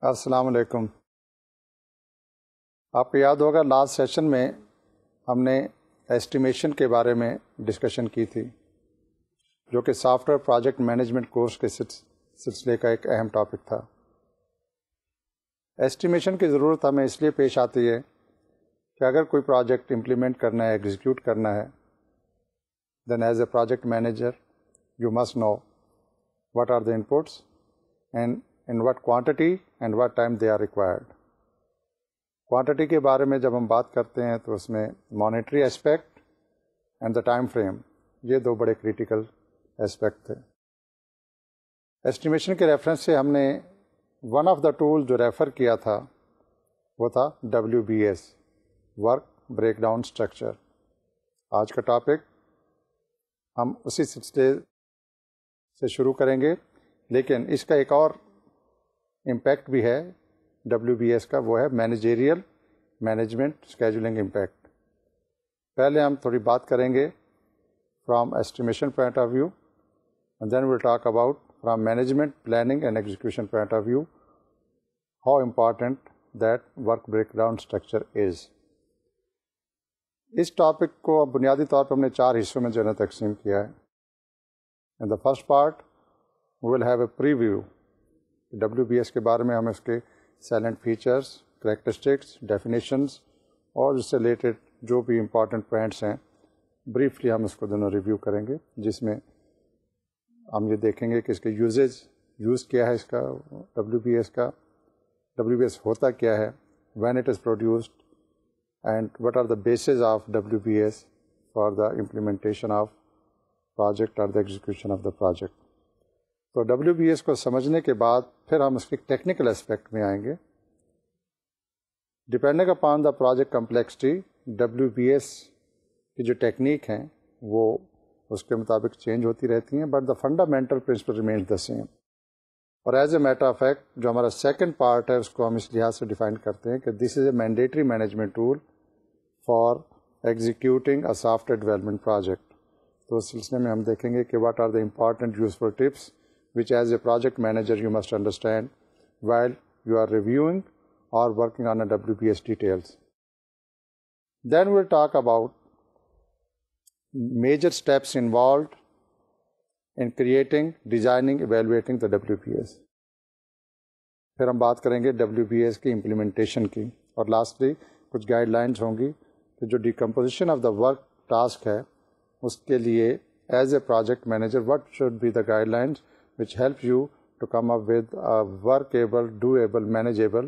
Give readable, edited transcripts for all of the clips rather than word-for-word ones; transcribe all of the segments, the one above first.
السلام علیکم. آپ کو یاد ہوگا لاسٹ سیشن میں ہم نے ایسٹیمیشن کے بارے میں ڈسکشن کی تھی، جو کہ soft where project management course کے سلسلے کا ایک اہم ٹاپک تھا. ایسٹیمیشن کی ضرورت ہمیں اس لیے پیش آتی ہے کہ اگر کوئی پروجیکٹ امپلیمنٹ کرنا ہے، ایگزیکیوٹ کرنا ہے، then as a project manager you must know what are the inputs and in what quantity and what time they are required. Quantity کے بارے میں جب ہم بات کرتے ہیں تو اس میں monetary aspect and the time frame, یہ دو بڑے کریٹیکل اسپیکٹ تھے. ایسٹیمیشن کے ریفرنس سے ہم نے ون آف دا ٹول جو ریفر کیا تھا وہ تھا WBS، work break down structure. آج کا ٹاپک ہم اسی سلسلے سے شروع کریں گے، لیکن اس کا ایک اور امپیکٹ بھی ہے WBS کا، وہ ہے مینیجیریل مینجمنٹ اسکیجولنگ امپیکٹ. پہلے ہم تھوڑی بات کریں گے from estimation point of view, and then we'll talk about from management planning and execution point of view how important that work break down structure is. اس ٹاپک کو اب بنیادی طور پر ہم نے 4 حصوں میں جو ہے تقسیم کیا ہے. In the first part, we will have a preview. WBS کے بارے میں ہم اس کے سائلنٹ فیچرز، کریکٹرسٹکس، ڈیفینیشنز اور اس سے ریلیٹڈ جو بھی امپورٹنٹ پوائنٹس ہیں بریفلی ہم اس کو دونوں ریویو کریں گے، جس میں ہم یہ دیکھیں گے کہ اس کے یوز کیا ہے، اس کا WBS کا WBS ہوتا کیا ہے، when it is produced and what are the bases of WBS for the implementation of project اور the execution of the project. تو WBS کو سمجھنے کے بعد پھر ہم اس کے ٹیکنیکل اسپیکٹ میں آئیں گے. Depending upon the project complexity, WBS کی جو ٹیکنیک ہیں وہ اس کے مطابق چینج ہوتی رہتی ہیں، but the fundamental principle remains the same. اور as a matter of fact جو ہمارا سیکنڈ پارٹ ہے اس کو ہم اس لحاظ سے ڈیفائن کرتے ہیں کہ this is a mandatory management tool for executing a software development project. تو اس سلسلے میں ہم دیکھیں گے کہ what are the important useful tips which as a project manager you must understand while you are reviewing اور working on a WBS details. Then we'll talk about major steps involved in creating, designing, evaluating the WBS. پھر ہم بات کریں گے WBS کی implementation کی، اور lastly کچھ گائیڈ لائنس ہوں گی کہ جو decomposition of the work task ہے اس کے لیے as a project manager what should be the guidelines which help you to come up with workable, doable, manageable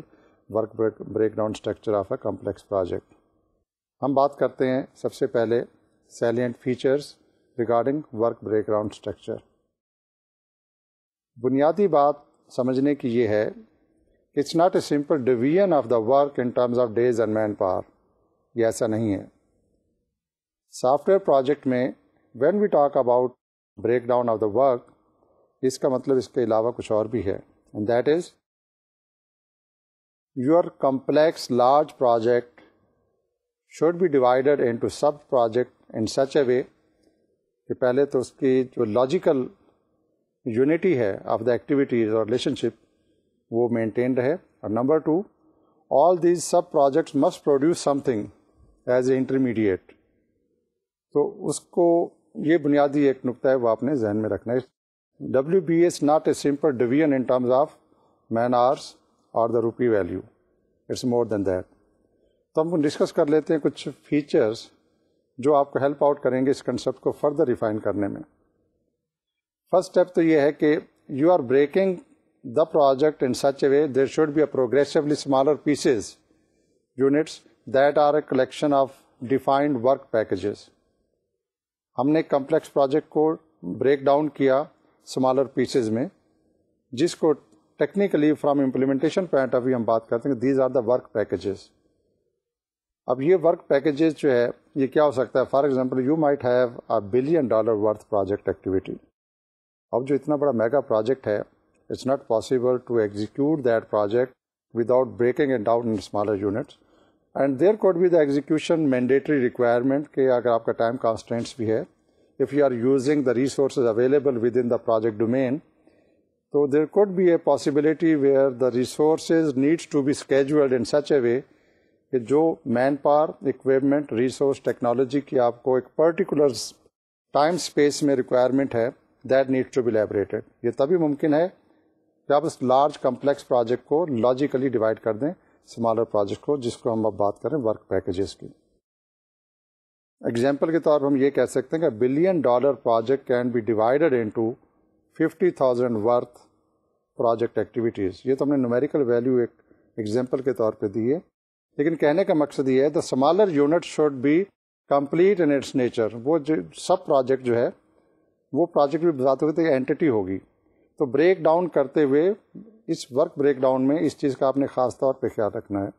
work break down structure of a complex project. ہم بات کرتے ہیں سب سے پہلے salient features regarding work break down structure. بنیادی بات سمجھنے کی یہ ہے کہ it's not a simple division of the work in terms of days and manpower. یہ ایسا نہیں ہے. سافٹ ویئر پروجیکٹ میں when we talk about break down of the work, اس کا مطلب اس کے علاوہ کچھ اور بھی ہے، and that is your complex large project should be divided into sub project in such a way کہ پہلے تو اس کی جو لاجیکل یونٹی ہے آف دا ایکٹیویٹیز اور ریلیشن شپ وہ مینٹین رہے، اور number 2 all these sub projects must produce some thing as a intermediate. تو اس کو یہ بنیادی ایک نقطہ ہے وہ آپ نے ذہن میں رکھنا ہے. WBS not a simple division in terms of man hours اور the rupee value, it's more than that. تو ہم ڈسکس کر لیتے ہیں کچھ فیچرز جو آپ کو ہیلپ آؤٹ کریں گے اس کنسیپٹ کو فردر ریفائن کرنے میں. فرسٹ اسٹیپ تو یہ ہے کہ you are breaking the project in such a way there should be a progressively smaller pieces units that are a collection of defined work packages. ہم نے کمپلیکس پروجیکٹ کو break down کیا smaller pieces میں، جس کو technically from implementation point of view ہم بات کرتے ہیں these are the work packages. اب یہ ورک پیکیجز جو ہے یہ کیا ہو سکتا ہے؟ For example you might have $1 billion worth project activity. اب جو اتنا بڑا میگا پروجیکٹ ہے it's not possible to execute that project without breaking it down in smaller units. And there could be the execution mandatory requirement کہ اگر آپ کا time constants بھی ہے، if you are using the resources available within the project domain, تو there could be a possibility where the resources needs to be scheduled in such a way کہ جو man power equipment resource technology کی آپ کو ایک particular time space میں requirement ہے that needs to be لیبریٹڈ. یہ تبھی ممکن ہے کہ آپ اس لارج کمپلیکس پروجیکٹ کو لاجیکلی ڈیوائڈ کر دیں اسمالر پروجیکٹ کو، جس کو ہم اب بات کریں ورک پیکیجز کی. ایگزامپل کے طور پر ہم یہ کہہ سکتے ہیں کہ $1 billion project can be divided into 50,000 worth project activities. یہ تو ہم نے نومیریکل ویلیو ایک ایگزامپل کے طور پہ دی ہے، لیکن کہنے کا مقصد یہ ہے the smaller unit should be complete in its nature. وہ جو سب پروجیکٹ جو ہے وہ پروجیکٹ بھی بذات خود ایک اینٹی ہوگی. تو بریک ڈاؤن کرتے ہوئے اس ورک بریک ڈاؤن میں اس چیز کا آپ نے خاص طور پہ خیال رکھنا ہے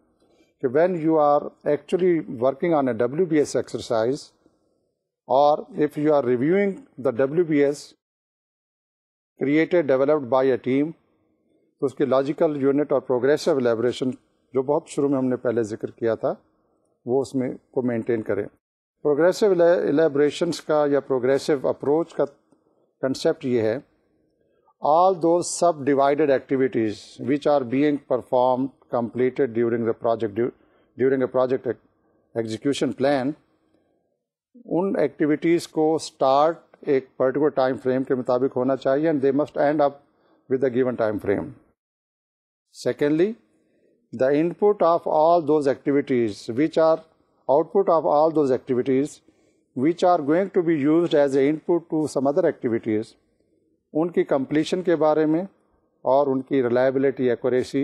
کہ when you are actually working on a WBS exercise اور if you are reviewing the WBS created developed by a team, تو اس کے لاجیکل یونٹ اور پروگریسو ایلیبریشن جو بہت شروع میں ہم نے پہلے ذکر کیا تھا وہ اس میں کو مینٹین کریں. پروگریسو ایلیبریشنس کا یا پروگریسو اپروچ کا کنسیپٹ یہ ہے all those sub-divided activities which are being performed, completed during a project execution plan, in activities کو اسٹارٹ ایک پرٹیکولر ٹائم فریم کے مطابق ہونا چاہیے and they must end up with a given time frame. Secondly, the input of all those activities which are output of all those activities which are going to be used as an input to some other activities، ان کی completion کے بارے میں اور ان کی reliability, accuracy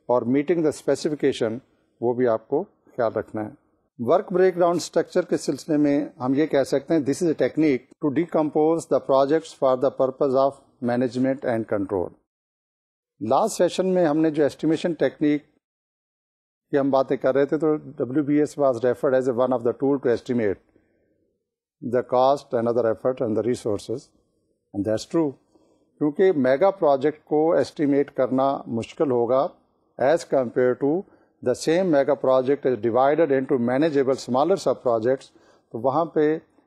اور meeting the specification وہ بھی آپ کو خیال رکھنا ہے. ورک بریک ڈاؤن اسٹرکچر کے سلسلے میں ہم یہ کہہ سکتے ہیں this is a technique to decompose the projects for the purpose of management and control. Last session میں ہم نے جو ایسٹیمیشن ٹیکنیک کی ہم باتیں کر رہے تھے تو WBS was referred as a one of the tool to estimate the cost and other effort and the resources, and that's true. کیونکہ میگا پروجیکٹ کو ایسٹیمیٹ کرنا مشکل ہوگا as compare to the same mega project is divided into manageable smaller sub projects. تو وہاں پہ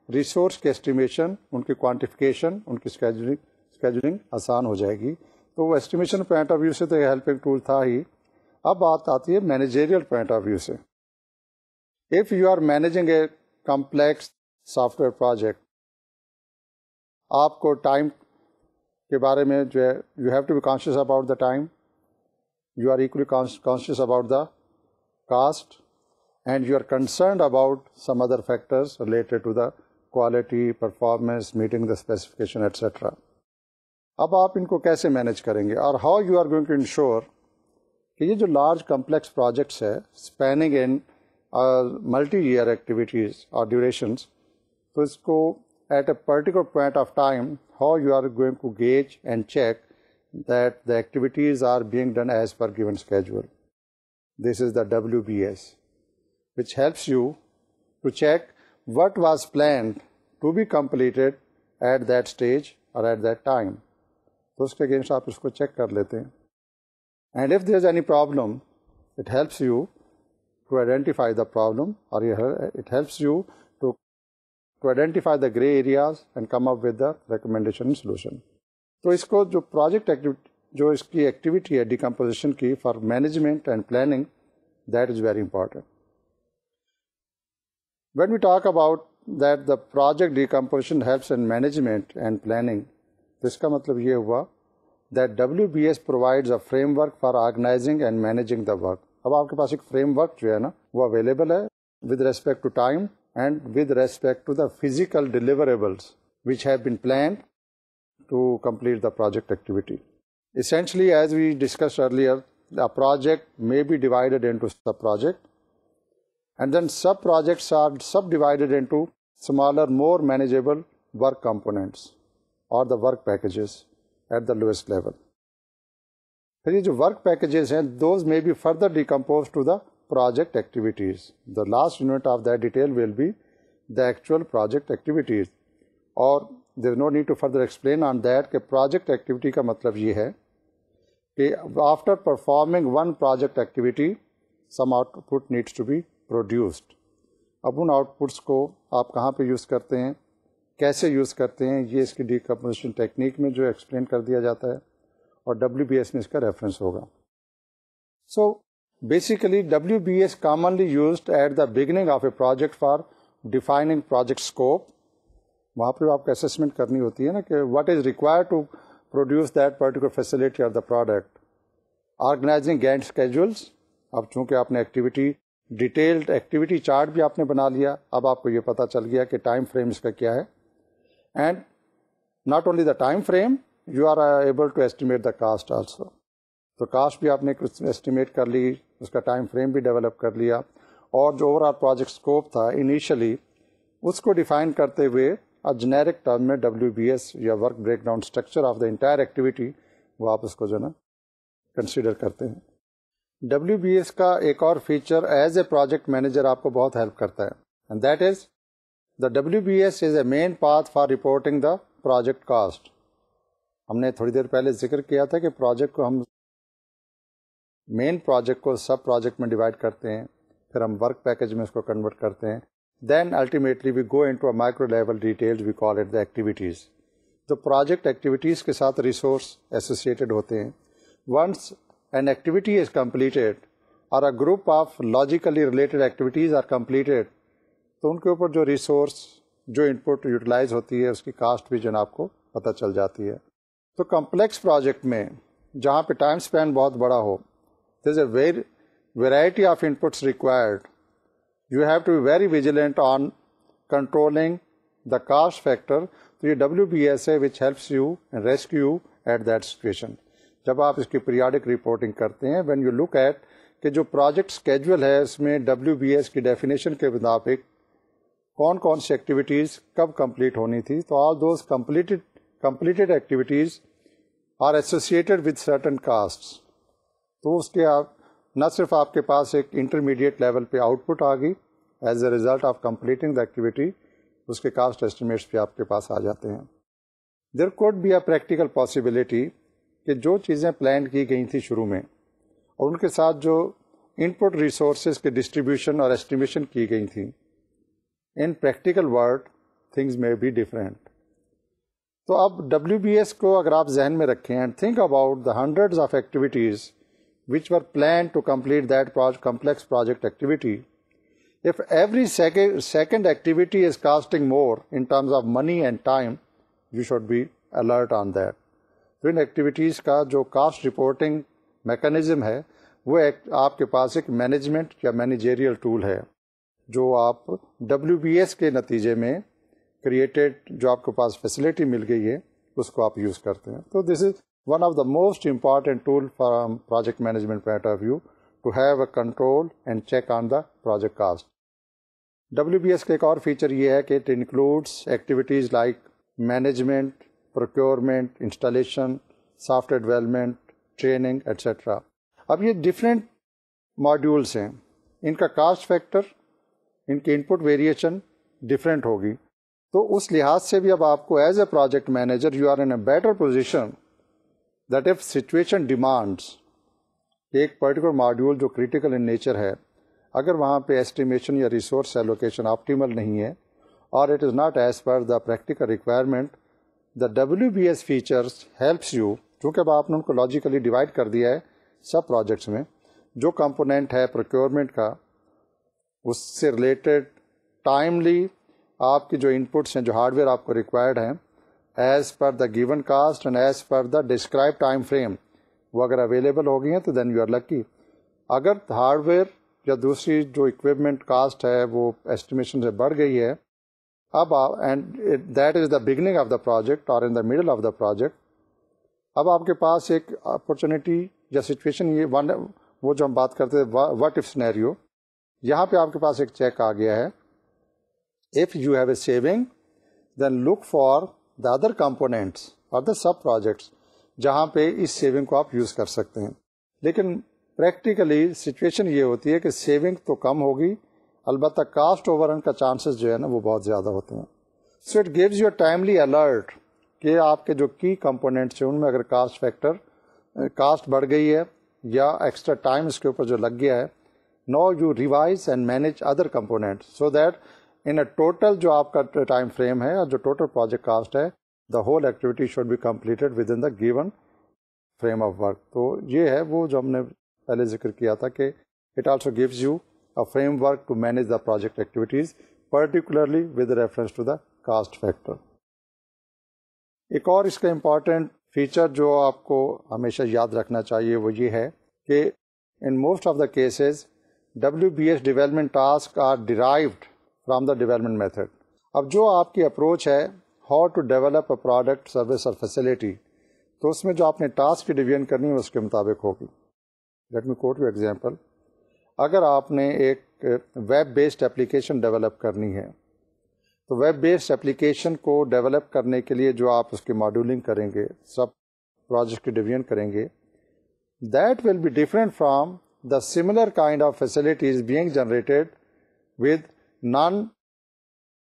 resource کی estimation, ان کی کوانٹیفیکیشن، ان کی اسکیجولنگ آسان ہو جائے گی. تو وہ ایسٹیمیشن پوائنٹ آف ویو سے تو یہ ہیلپنگ ٹول تھا ہی. اب بات آتی ہے مینیجریل پوائنٹ آف ویو سے. If you are managing a complex software project, آپ کو ٹائم کے بارے میں جو ہے you have to be conscious about the time, you are equally conscious about the cost, and you are concerned about some other factors related to the quality, performance, meeting the specification etcetera. اب آپ ان کو کیسے manage کریں گے اور how you are going to ensure کہ یہ جو لارج کمپلیکس پروجیکٹس ہے spanning in multi year activities اور ڈیوریشنس، تو اس کو at a particular point of time, how you are going to gauge and check that the activities are being done as per given schedule. This is the WBS, which helps you to check what was planned to be completed at that stage or at that time. تو اس کے against آپ اس کو check کر لیتے ہیں. And if there is any problem, it helps you to identify the problem, or it helps you to identify the gray areas and come up with the recommendation and solution. تو اس کو جو project جو اس کی activity ہے decomposition کی for management and planning, that is very important. When we talk about that the project decomposition helps in management and planning, تو اس کا مطلب یہ ہوا that WBS provides a framework for organising and managing the work. اب آپ کے پاس ایک فریم ورک جو ہے نا وہ اویلیبل ہے with respect to time and with respect to the physical deliverables which have been planned to complete the project activity. Essentially, as we discussed earlier, a project may be divided into sub-project, and then sub-projects are subdivided into smaller, more manageable work components or the work packages at the lowest level. پھر یہ جو work packages ہیں those may be further decomposed to the project activities. The last unit of that detail will be the actual project activities. اور there is no need to further explain on that کہ project activity کا مطلب یہ ہے کہ after performing one project activity some output needs to be produced. اب in out پٹس کو آپ کہاں پہ یوز کرتے ہیں، کیسے یوز کرتے ہیں، یہ اس کی ڈیکمپوزیشن ٹیکنیک میں جو ایکسپلین کر دیا جاتا ہے. اور WBS میں اس کا ریفرنس ہوگا. So basically WBS commonly used at the beginning of a project for defining project scope. وہاں پہ آپ کو اسسمنٹ کرنی ہوتی ہے نا کہ what is required to produce that particular facility اور the product. Organizing Gantt schedules. اب چونکہ آپ نے ایکٹیویٹی ڈیٹیلڈ ایکٹیویٹی چارٹ بھی آپ نے بنا لیا, اب آپ کو یہ پتہ چل گیا کہ ٹائم فریم اس کا کیا ہے. And not only the time frame, you are able to estimate the cost also. تو کاسٹ بھی آپ نے کچھ ایسٹیمیٹ کر لی, اس کا ٹائم فریم بھی ڈیولپ کر لیا, اور جو اوور آل پروجیکٹ اسکوپ تھا انیشلی اس کو ڈیفائن کرتے ہوئے جنیرک ٹرم میں WBS یا work break down structure of the entire activity وہ آپ اس کو جو ہے نا کنسیڈر کرتے ہیں. WBS کا ایک اور feature as a project manager آپ کو بہت ہیلپ کرتا ہے, and that is the WBS is a main path for reporting the project cost. ہم نے تھوڑی دیر پہلے ذکر کیا تھا کہ پروجیکٹ کو ہم مین پروجیکٹ کو سب پروجیکٹ میں ڈیوائڈ کرتے ہیں, پھر ہم ورک پیکج میں اس کو کنورٹ کرتے ہیں. Then ultimately we go into a micro level details, we call it the activities. تو project activities کے ساتھ resource associated ہوتے ہیں. Once an activity is completed or a group of logically related activities are completed, تو ان کے اوپر جو resource جو input utilize ہوتی ہے اس کی cost بھی جو آپ کو پتہ چل جاتی ہے. تو complex project میں جہاں پہ time span بہت بڑا ہو, there is a variety of inputs required. You have to be very vigilant on controlling the cost factor. تو یہ WBS ہے which helps you and rescue you at that situation. جب آپ اس کی پیریوڈک رپورٹنگ کرتے ہیں, when you look at کہ جو پروجیکٹ اسکیجول ہے اس میں WBS کی ڈیفینیشن کے مطابق کون کون سی ایکٹیویٹیز کب کمپلیٹ ہونی تھی, تو all those completed activities are associated with certain costs. تو اس کے آپ نہ صرف آپ کے پاس ایک انٹرمیڈیٹ لیول پہ آؤٹ پٹ آ گئی as a result of completing the activity, اس کے کاسٹ ایسٹیمیٹس بھی آپ کے پاس آ جاتے ہیں. There could be a practical possibility کہ جو چیزیں پلان کی گئی تھیں شروع میں اور ان کے ساتھ جو ان پٹ ریسورسز کے ڈسٹریبیوشن اور ایسٹیمیشن کی گئی تھیں, ان پریکٹیکل ورڈ تھنگز میں بی ڈفرینٹ. تو اب WBS کو اگر آپ ذہن میں رکھیں and think about the hundreds of activities which were planned to complete that complex project activity, if every second activity is costing more in terms of money and time, you should be alert on that. تو ان activities کا جو cost reporting mechanism ہے وہ آپ کے پاس ایک management یا مینیجریل ٹول ہے جو آپ WBS کے نتیجے میں کریٹڈ جو آپ کے پاس فیسلٹی مل گئی ہے اس کو آپ یوز کرتے ہیں. تو دس از one of the most important tool from project management point of view to have a control and check on the project cost. WBS کا ایک اور فیچر یہ ہے کہ it includes activities like management, procurement, installation, software development, training, etc. اب یہ different modules ہیں, ان کا کاسٹ فیکٹر, ان کی انپٹ ویریشن ڈفرینٹ ہوگی. تو اس لحاظ سے بھی اب آپ کو as a project manager you are in a better position that if situation demands کہ ایک پرٹیکولر ماڈیول جو کریٹیکل ان نیچر ہے اگر وہاں پہ ایسٹیمیشن یا ریسورس ایلوکیشن آپٹیمل نہیں ہے اور it is not as per the practical requirement, the WBS features helps you. چونکہ اب آپ نے ان کو لاجیکلی ڈیوائڈ کر دیا ہے سب پروجیکٹس میں, جو کمپوننٹ ہے پروکیورمنٹ کا اس سے ریلیٹڈ ٹائملی آپ کی جو انپٹس ہیں جو ہارڈ ویئر آپ کو ریکوائرڈ ہیں as per the given cost and as per the describe time frame وہ اگر اویلیبل ہو گئی ہیں تو دین یو آر لکی. اگر ہارڈ ویئر یا دوسری جو اکوپمنٹ کاسٹ ہے وہ ایسٹیمیشن سے بڑھ گئی ہے اب and that is the beginning of the project اور in the middle of the project, اب آپ کے پاس ایک اپرچونیٹی یا سچویشن یہ وہ جو ہم بات کرتے ہیں واٹ اف سینیریو, یہاں پہ آپ کے پاس ایک چیک آ گیا ہے. If you have a saving then look for the other components or the sub projects جہاں پہ اس سیونگ کو آپ یوز کر سکتے ہیں. لیکن پریکٹیکلی سچویشن یہ ہوتی ہے کہ سیونگ تو کم ہوگی, البتہ کاسٹ اوور رن کا چانسز جو ہے نا وہ بہت زیادہ ہوتے ہیں. So it gives you a timely alert کہ آپ کے جو کی کمپوننٹس ہیں ان میں اگر کاسٹ بڑھ گئی ہے یا ایکسٹرا ٹائم اس کے اوپر جو لگ گیا ہے, now you revise and manage other component so that in a total جو آپ کا ٹائم فریم ہے اور جو ٹوٹل پروجیکٹ کاسٹ ہے, the whole activity should be completed within the given frame of work. تو یہ ہے وہ جو ہم نے پہلے ذکر کیا تھا کہ it also gives you a framework to manage the project activities particularly with reference to the cost factor. ایک اور اس کا امپورٹنٹ فیچر جو آپ کو ہمیشہ یاد رکھنا چاہیے وہ یہ ہے کہ in most of the cases WBS development task are derived from the development method. اب جو آپ کی اپروچ ہے how to develop a product service اور فیسلٹی، تو اس میں جو آپ نے ٹاسک کی ڈویژن کرنی ہے اس کے مطابق ہوگی. Let me quote you example. اگر آپ نے ایک ویب بیسڈ اپلیکیشن ڈیولپ کرنی ہے تو ویب بیسڈ اپلیکیشن کو ڈیولپ کرنے کے لیے جو آپ اس کی ماڈولنگ کریں گے، سب پروجیکٹ کی ڈویژن کریں گے، that will be different from the similar kind of facilities being generated with non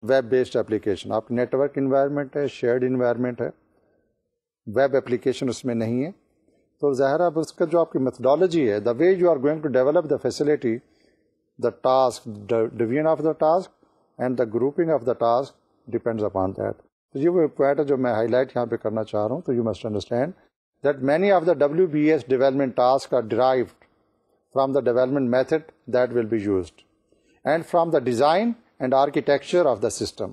web based application. آپ کی نیٹ ورک انوائرمنٹ ہے، شیئرڈ انوائرمنٹ ہے، ویب اپلیکیشن اس میں نہیں ہے، تو ظاہر اب اس کا جو آپ کی میتھڈالوجی ہے، the way you are going to develop the facility, the task, division of the task and the grouping of the task depends upon that. تو یہ وہ پوائنٹ ہے جو میں ہائی لائٹ یہاں پہ کرنا چاہ رہا ہوں. تو you must understand that many of the WBS development task are derived from the development method that will be used and from the design and architecture of the system.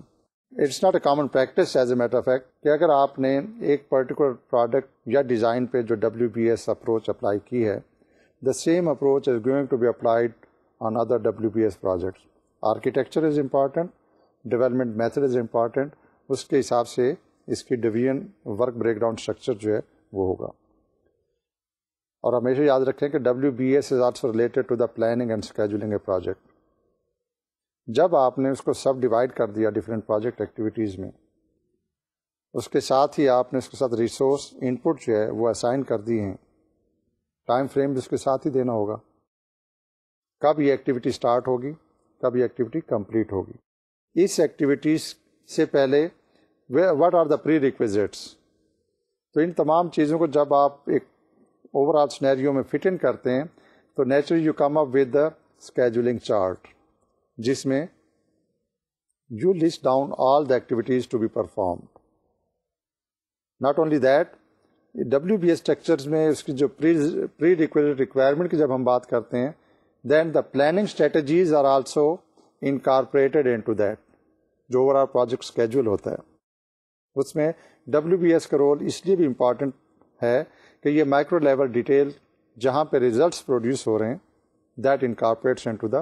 It's not a common practice as a matter of fact کہ اگر آپ نے ایک particular product یا design پہ جو WBS approach apply کی ہے، the same approach is going to be applied on other WBS projects. Architecture is important, development method is important, اس کے حساب سے اس کی division work break down structure جو ہے وہ ہوگا. اور ہمیشہ یاد رکھیں کہ WBS is also related to the planning and scheduling a project. جب آپ نے اس کو سب ڈیوائڈ کر دیا ڈفرینٹ پروجیکٹ ایکٹیویٹیز میں، اس کے ساتھ ہی آپ نے اس کے ساتھ ریسورس ان پٹ جو ہے وہ اسائن کر دی ہیں، ٹائم فریم بھی اس کے ساتھ ہی دینا ہوگا، کب یہ ایکٹیویٹی اسٹارٹ ہوگی، کب یہ ایکٹیویٹی کمپلیٹ ہوگی. اس ایکٹیویٹیز سے پہلے what are the prerequisites. تو ان تمام چیزوں کو جب آپ ایک اوور آل سنیریو میں فٹ ان کرتے ہیں تو naturally you come up with the scheduling chart, جس میں you list down all the activities to be performed. Not only that, WBS structures میں اس کی جو پری ریکویزٹ ریکوائرمنٹ کی جب ہم بات کرتے ہیں، then the planning strategies are also incorporated into that. جو اوور آل پروجیکٹ اسکیجول ہوتا ہے اس میں WBS کا رول اس لیے بھی امپارٹنٹ ہے کہ یہ مائکرو لیول ڈیٹیل جہاں پہ ریزلٹس پروڈیوس ہو رہے ہیں، that incorporates into the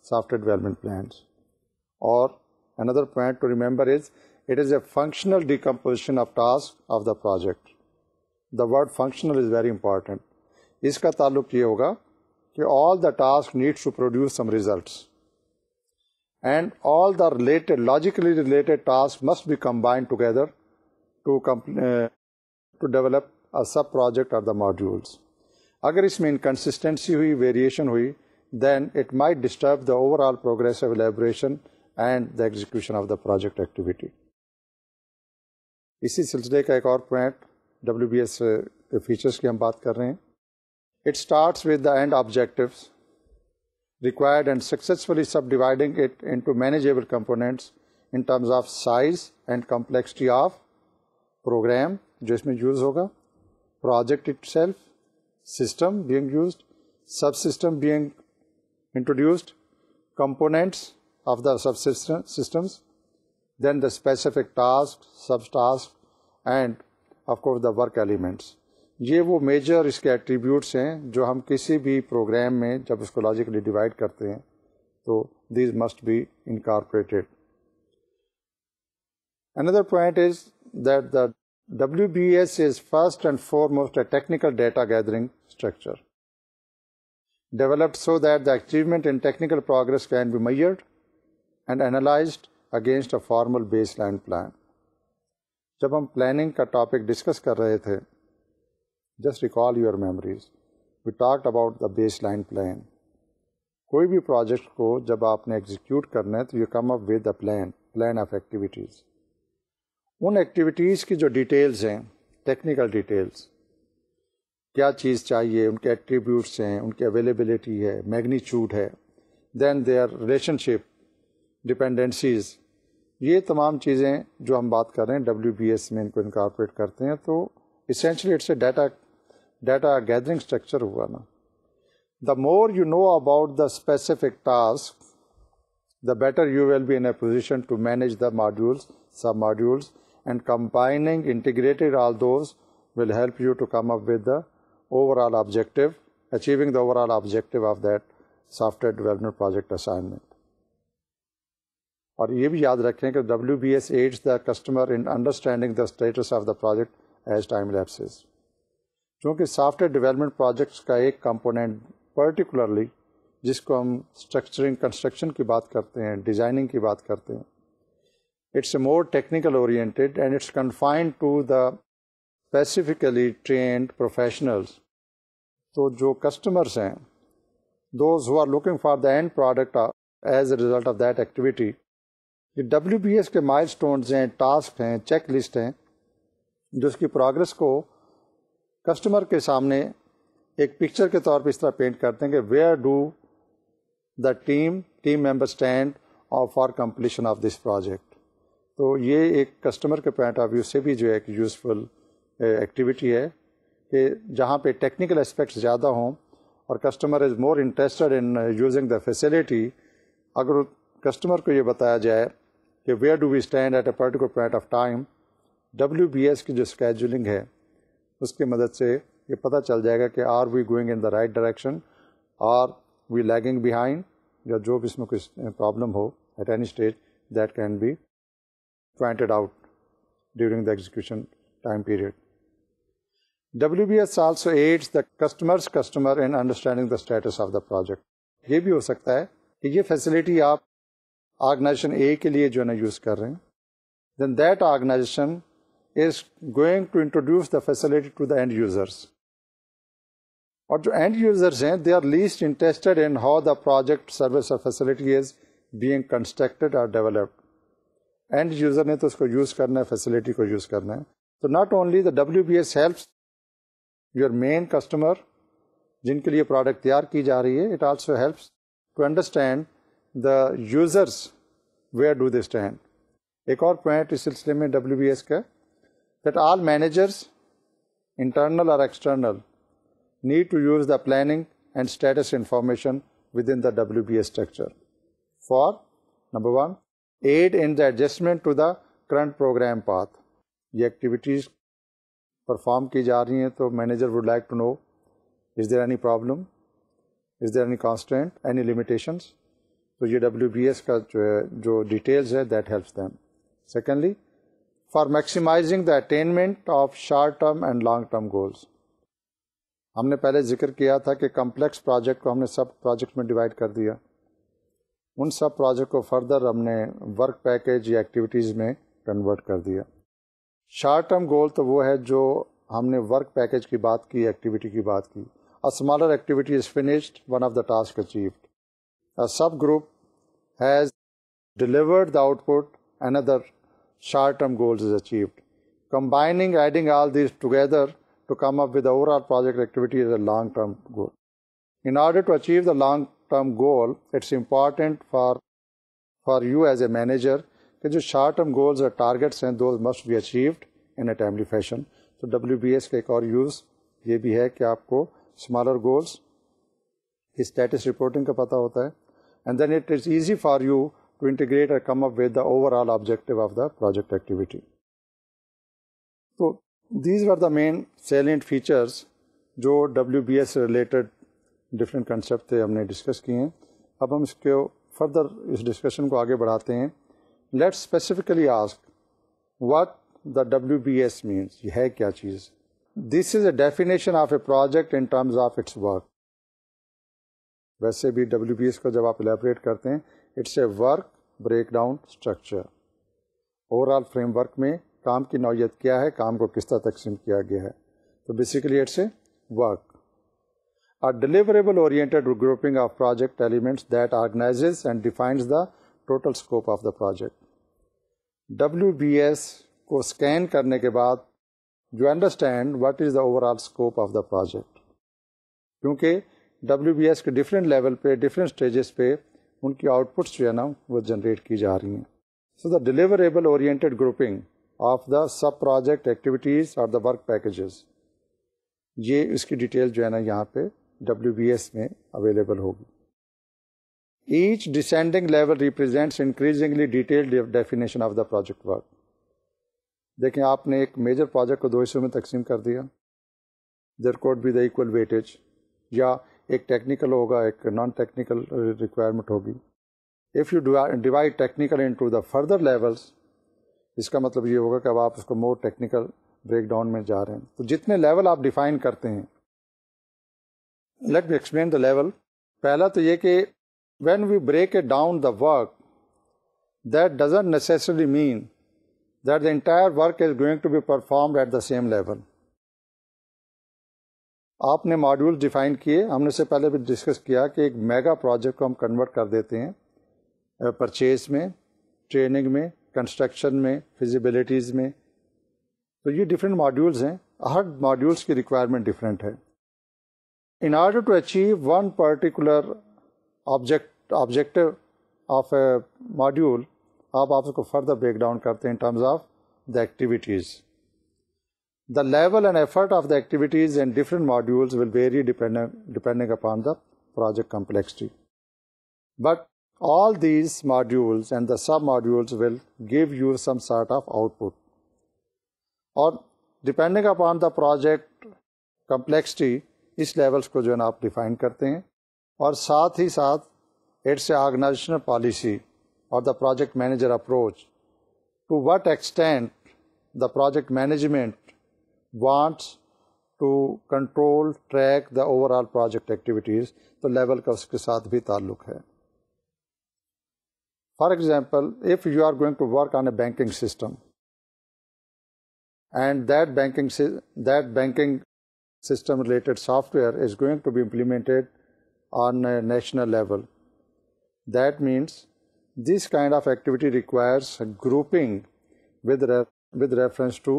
software development plans. اور another point to remember is it is a functional decomposition of tasks of the project. The word functional is very important. اس کا تعلق یہ ہوگا کہ all the tasks needs to produce some results and all the logically related tasks must be combined together to develop a sub project or the modules. اگر اس میں inconsistency ہوئی، variation ہوئی، then it might disturb the overall progress of elaboration and the execution of the project activity. اسی سلسلے کا ایک اور point WBS کے فیچرز کی ہم بات کر رہے ہیں. It starts with the end objectives required and successfully subdividing it into manageable components in terms of size and complexity of program جو اس میں یوز ہوگا، project itself, system being used, subsystem being introduced, components of the subsystems, then the specific tasks, subtasks, and of course the work elements. یہ وہ major اس کے attributes ہیں جو ہم کسی بھی پروگرام میں جب اس کو لاجیکلی ڈیوائڈ کرتے ہیں تو these must be incorporated. Another point is that the WBS is first and foremost a technical data gathering structure, developed so that the achievement in technical progress can be measured and analyzed against a formal baseline plan. جب ہم planning کا topic discuss کر رہے تھے، just recall your memories, we talked about the baseline plan. کوئی بھی project کو جب آپ نے ایگزیکیوٹ کرنا ہے تو you come up with a plan of activities. In activities کی جو ڈیٹیلز ہیں، ٹیکنیکل ڈیٹیلز، کیا چیز چاہیے، ان کے ایٹریبیوٹس ہیں، ان کی اویلیبلٹی ہے، میگنیچیوڈ ہے، دین دیئر ریلیشن شپ، ڈپینڈنسیز، یہ تمام چیزیں جو ہم بات کر رہے ہیں WBS میں ان کو انکارپوریٹ کرتے ہیں. تو essentially it's a data data gathering structure ہوا نا. The more you know about the specific task, the better you will be in a position to manage the modules, sub-modules, and combining, integrating all those will help you to come up with the overall objective, achieving the overall objective of that software development project assignment. اور یہ بھی یاد رکھیں کہ WBS aids the customer in understanding the status of the project as time lapses. چونکہ soft where development projects کا ایک component particularly جس کو ہم اسٹرکچرنگ کنسٹرکشن کی بات کرتے ہیں، ڈیزائننگ کی بات کرتے ہیں، it's a more technical oriented and it's confined to the specifically trained professionals. تو جو کسٹمرس ہیں، those who are looking for the end product as a result of that activity, یہ WBS کے مائل اسٹونز ہیں، ٹاسک ہیں، check list ہیں، جو اس کی پروگرس کو کسٹمر کے سامنے ایک پکچر کے طور پہ اس طرح پینٹ کرتے ہیں کہ where do the team member stand for completion of this project. تو یہ ایک کسٹمر کے پوائنٹ آف ویو سے بھی جو ایک یوزفل ایکٹیویٹی ہے کہ جہاں پہ ٹیکنیکل اسپیکٹس زیادہ ہوں اور customer is more interested in using the facility. اگر کسٹمر کو یہ بتایا جائے کہ where do we stand at a particular point of time, WBS کی جو اسکیجولنگ ہے اس کی مدد سے یہ پتہ چل جائے گا کہ are we going in the right direction, are we lagging behind, یا جو بھی اس میں کچھ پرابلم ہو at any stage that can be pointed out during the execution time period. WBS also aids the customer in understanding the status of the project. یہ بھی ہو سکتا ہے کہ یہ فیسلٹی آپ آرگنائزیشن اے کے لیے جو ہے نا یوز کر رہے ہیں، then that organization is going to introduce the facility to the end users. اور جو end users ہیں they are least interested in how the project service or facility is being constructed or developed. End user نے تو اس کو use کرنا ہے، facility کو یوز کرنا ہے. So not only the WBS helps your main customer جن کے لیے پروڈکٹ تیار کی جا رہی ہے، it also helps to understand the users where do they stand. ایک اور پوائنٹ اس سلسلے میں WBS کا that all managers, internal or external, need to use the planning and status information within the WBS structure for, number one, aid in the adjustment to the current program path. یہ activities perform کی جا رہی ہیں تو manager would like to know, is there any problem, is there any constraint, any limitations. تو یہ WBS کا جو details ہے that helps them. Secondly, for maximizing the attainment of short term and long term goals. ہم نے پہلے ذکر کیا تھا کہ کمپلیکس پروجیکٹ کو ہم نے سب پروجیکٹ میں ڈیوائڈ کر دیا. ان سب پروجیکٹ کو فردر ہم نے ورک پیکیج یا ایکٹیویٹیز میں کنورٹ کر دیا. شارٹ ٹرم گول تو وہ ہے جو ہم نے ورک پیکیج کی بات کی، ایکٹیویٹی کی بات کی. A smaller activity is finished, one of the tasks achieved. A subgroup has delivered the output, another short-term goals is achieved. Combining, adding all these together to come up with the overall project activity is a long-term goal. In order to achieve the long-term goal, it's important for you as a manager that the short-term goals or targets and those must be achieved in a timely fashion. So WBS کا ایک اور use یہ بھی ہے کہ آپ کو smaller goals کی اسٹیٹس رپورٹنگ کا پتہ ہوتا ہے and then it is easy for you to integrate اور come up with the overall objective of the project activity. تو these are the main salient features جو WBS سے related different concept تھے ہم نے ڈسکس کیے ہیں. اب ہم اس کو فردر اس ڈسکشن کو آگے بڑھاتے ہیں. Let's specifically ask what the WBS means. یہ ہے کیا چیز؟ This is a definition of a project in terms of its work. ویسے بھی WBS کو جب آپ الیبریٹ کرتے ہیں it's a work break down structure. Overall framework میں کام کی نوعیت کیا ہے، کام کو کس طرح تقسیم کیا گیا ہے. تو basically it's a work. A deliverable oriented grouping of project elements that organizes and defines the total scope of the project. WBS کو اسکین کرنے کے بعد you understand what is the overall scope of the project. کیونکہ WBS کے different level پہ different stages پہ ان کی out پٹس جو ہے نا وہ جنریٹ کی جا رہی ہیں. So the deliverable oriented grouping of the sub project activities اور دا ورک پیکیجز. یہ اس کی ڈیٹیل جو ہے نا یہاں پہ WBS میں اویلیبل ہوگی. Each descending level represents increasingly detailed definition of the project work. دیکھیں آپ نے ایک میجر پروجیکٹ کو 2 حصوں میں تقسیم کر دیا. There could be the equal weightage, یا ایک ٹیکنیکل ہوگا, ایک نان ٹیکنیکل ریکوائرمنٹ ہوگی. If you divide technical into the further levels, اس کا مطلب یہ ہوگا کہ اب آپ اس کو مور ٹیکنیکل بریک ڈاؤن میں جا رہے ہیں. تو جتنے لیول آپ ڈیفائن کرتے ہیں, let me explain the level. پہلا تو یہ کہ when we break it down the work, that doesn't necessarily mean that the entire work is going to be performed at the same level. آپ نے module define کیے, ہم نے اس سے پہلے بھی ڈسکس کیا کہ ایک میگا پروجیکٹ کو ہم کنورٹ کر دیتے ہیں پرچیز میں, ٹریننگ میں, کنسٹرکشن میں, فیزیبلٹیز میں. تو یہ ڈفرینٹ ماڈیولز ہیں, ہر ماڈیولس کی ریکوائرمنٹ ڈفرینٹ ہے. In order to achieve one particular objective of a module, آپ اس کو فردر بریک ڈاؤن کرتے ہیں in terms of the activities. The level and effort of the activities in different modules will vary depending upon the project complexity. But all these modules and the sub-modules will give you some sort of output. اور depending upon the project complexity, اس levels کو جو ہے نا آپ define کرتے ہیں. اور ساتھ ہی ساتھ اٹس اے آرگنائزیشنل پالیسی اور the project manager approach to what extent the project management wants to control track the overall project activities. تو لیول کا اس کے ساتھ بھی تعلق ہے. For example, if you are going to work on a banking system and that banking system related software is going to be implemented on a national level. That means this kind of activity requires a grouping with reference to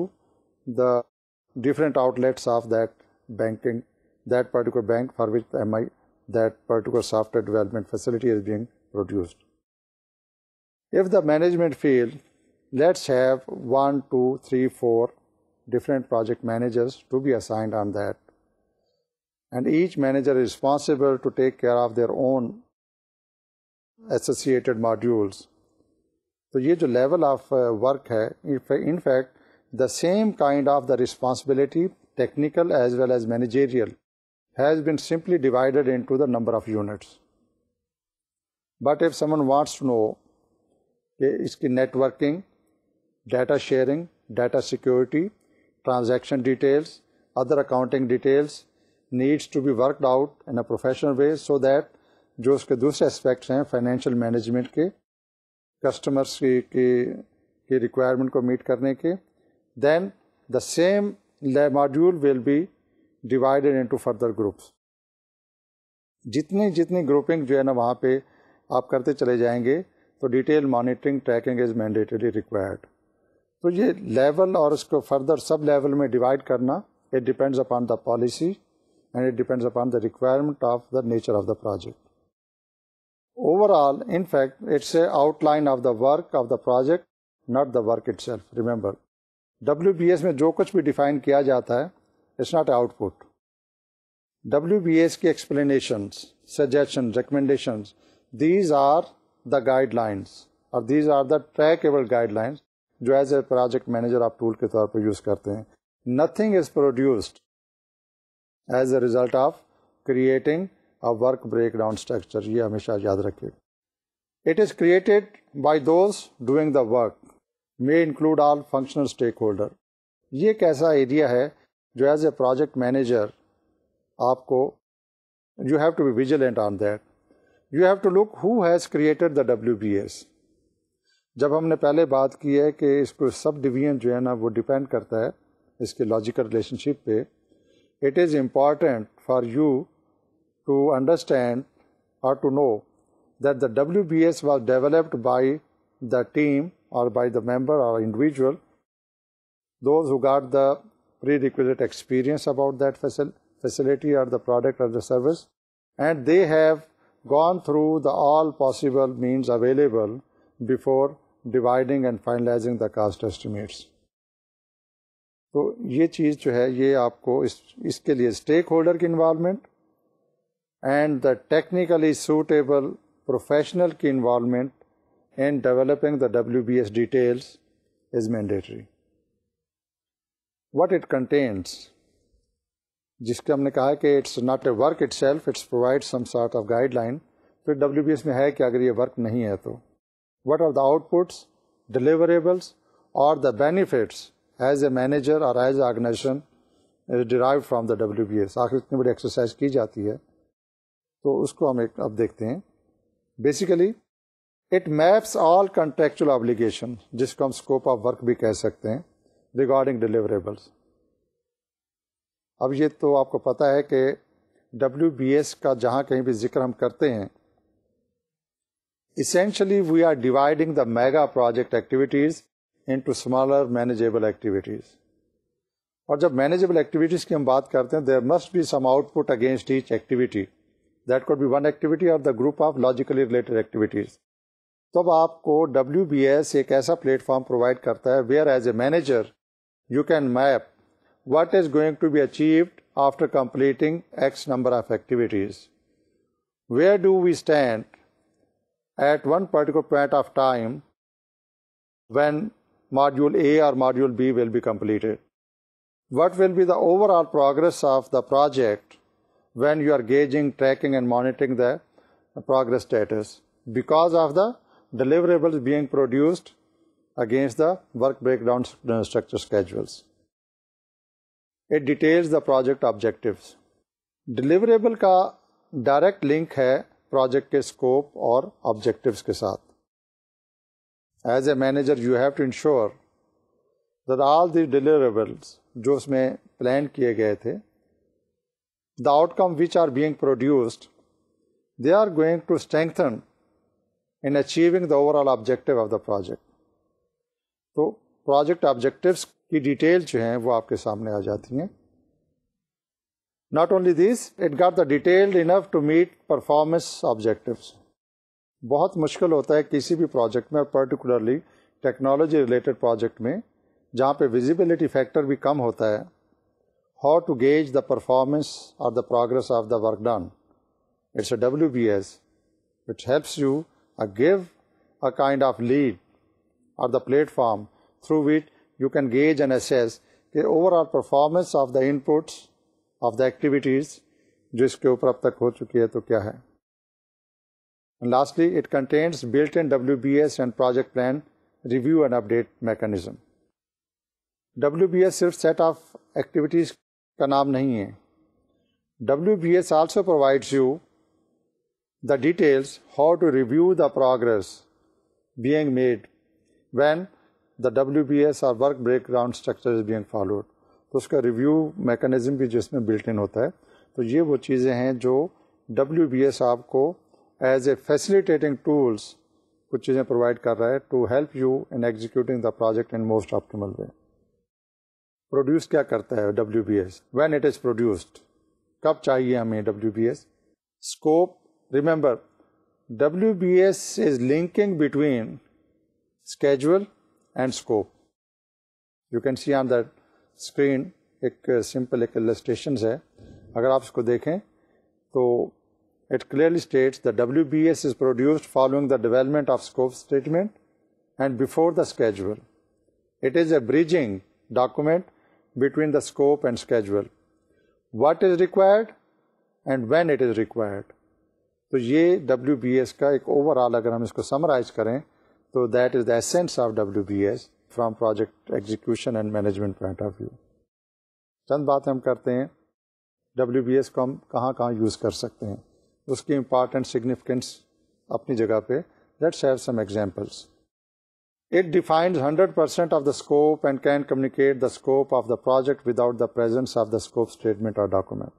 the different outlets of that particular bank for which that particular software development facility is being produced. If the management field, let's have 1, 2, 3, 4 different project managers to be assigned on that, and each manager is responsible to take care of their own associated modules. تو یہ جو level of work ہے, in fact the same kind of the responsibility, technical as well as managerial, has been simply divided into the number of units. But if someone wants to know کہ اس کی networking, data sharing, data security, transaction details, other accounting details needs to be worked out in a professional way so that جو اس کے دوسرے aspects ہیں financial management کے, customers کی requirement کو meet کرنے کے, then the same module will be divided into further groups. جتنی گروپنگ جو ہے نا وہاں پہ آپ کرتے چلے جائیں گے تو detail monitoring tracking is mandatory required. تو یہ لیول اور اس کو فردر سب لیول میں ڈیوائڈ کرنا, it depends upon the policy and it depends upon the requirement of the nature of the project. Overall, in fact, it's a outline of the work of the project, not the work itself. Remember, WBS میں جو کچھ بھی define کیا جاتا ہے, it's not an output. WBS کی explanations, suggestions, recommendations, these are the guidelines, or these are the trackable guidelines جو as a project manager آپ ٹول کے طور پر یوز کرتے ہیں. Nothing is produced as a result of creating work break down structure. یہ ہمیشہ یاد رکھے. It is created by those doing the work, may include all functional stake holder. یہ ایک ایسا ایریا ہے جو ایز اے پروجیکٹ مینیجر آپ کو you have to be vigilant on that. You have to look who has created the WBS. جب ہم نے پہلے بات کی ہے کہ اس کو سب ڈویژن جو ہے نا وہ ڈپینڈ کرتا ہے اس کے لاجیکل ریلیشن شپ پہ, it is important for you to understand or to know that the WBS was developed by the team or by the member or individual, those who got the prerequisite experience about that facility or the product or the service, and they have gone through the all possible means available before dividing and finalizing the cost estimates. تو یہ چیز جو ہے یہ آپ کو اس کے لیے اسٹیک ہولڈر کی involvement and the technically suitable professional کی involvement in developing the WBS details is mandatory. What it contains, جس کے ہم نے کہا کہ it's not a work itself, it provides some sort of guideline. پھر WBS میں ہے کہ اگر یہ ورک نہیں ہے تو what are the outputs, deliverables or the benefits as a manager or as an organization is derived from the WBS. آخر اتنی بڑی ایکسرسائز کی جاتی ہے تو اس کو ہم اب دیکھتے ہیں. Basically it maps all contractual obligation, جس کو ہم اسکوپ آف ورک بھی کہہ سکتے ہیں، ریگارڈنگ ڈیلیوریبلس. اب یہ تو آپ کو پتہ ہے کہ WBS کا جہاں کہیں بھی ذکر ہم کرتے ہیں، essentially we are dividing the mega project activities into smaller manageable activities. اور جب manageable activities کی ہم بات کرتے ہیں there must be some output against each activity. That could be one activity or the group of logically related activities. تو اب آپ کو WBS ایک ایسا پلیٹ فارم پرووائڈ کرتا ہے where as a manager you can map what is going to be achieved after completing x number of activities. Where do we stand at one particular point of time when module A اور module B will be completed. What will be the overall progress of the project when you are gauging, tracking and monitoring the progress status because of the deliverables being produced against the work breakdown structure schedules. It details the project objectives. Deliverable کا direct link ہے project کے scope اور objectives کے ساتھ. As a manager you have to ensure that all the deliverables جو اس میں plan کیے گئے تھے, the outcome which are being produced, they are going to strengthen in achieving the overall objective of the project. تو project objectives کی detail جو ہیں وہ آپ کے سامنے آ جاتی ہیں. Not only this, it got the detailed enough to meet performance objectives. بہت مشکل ہوتا ہے کسی بھی پروجیکٹ میں, پرٹیکولرلی ٹیکنالوجی ریلیٹڈ پروجیکٹ میں جہاں پہ ویزیبلٹی فیکٹر بھی کم ہوتا ہے, how to gauge the performance or the progress of the work done. It's a WBS which helps you give a kind of lead or the platform through which you can gauge and assess the overall performance of the inputs of the activities جو اس کے اوپر اب تک ہو چکی ہے تو کیا ہے. And lastly, it contains built-in WBS and project plan review and update mechanism. WBS صرف set of activities کا نام نہیں ہے. WBS also provides you the details how to review the progress being made when the WBS or work breakdown structure is being followed. تو اس کا review mechanism بھی جس میں بلٹ ان ہوتا ہے. تو یہ وہ چیزیں ہیں جو WBS آپ کو ایز اے فیسیلیٹیٹنگ ٹولس کچھ چیزیں پرووائڈ کر رہا ہے to help you in executing the project in most optimal way. Produce کیا کرتا ہے WBS؟ When it is produced, کب چاہیے ہمیں WBS؟ Scope. Remember, WBS is linking between schedule and scope. You can see on the screen ایک simple illustrations ہے. اگر آپ اس کو دیکھیں تو it clearly states that WBS is produced following the development of scope statement and before the schedule. It is a bridging document between the scope and schedule. What is required and when it is required. تو یہ WBS کا ایک over all اگر ہم اس کو summarize کریں تو that is the essence of WBS from project execution and management point of view. چند باتیں ہم کرتے ہیں WBS کو ہم کہاں کہاں یوز کر سکتے ہیں, اس کی امپارٹنٹ سگنیفیکینس اپنی جگہ پہ. Let's have some examples. It defines 100% of the scope and can communicate the scope of the project without the presence of the scope statement or document.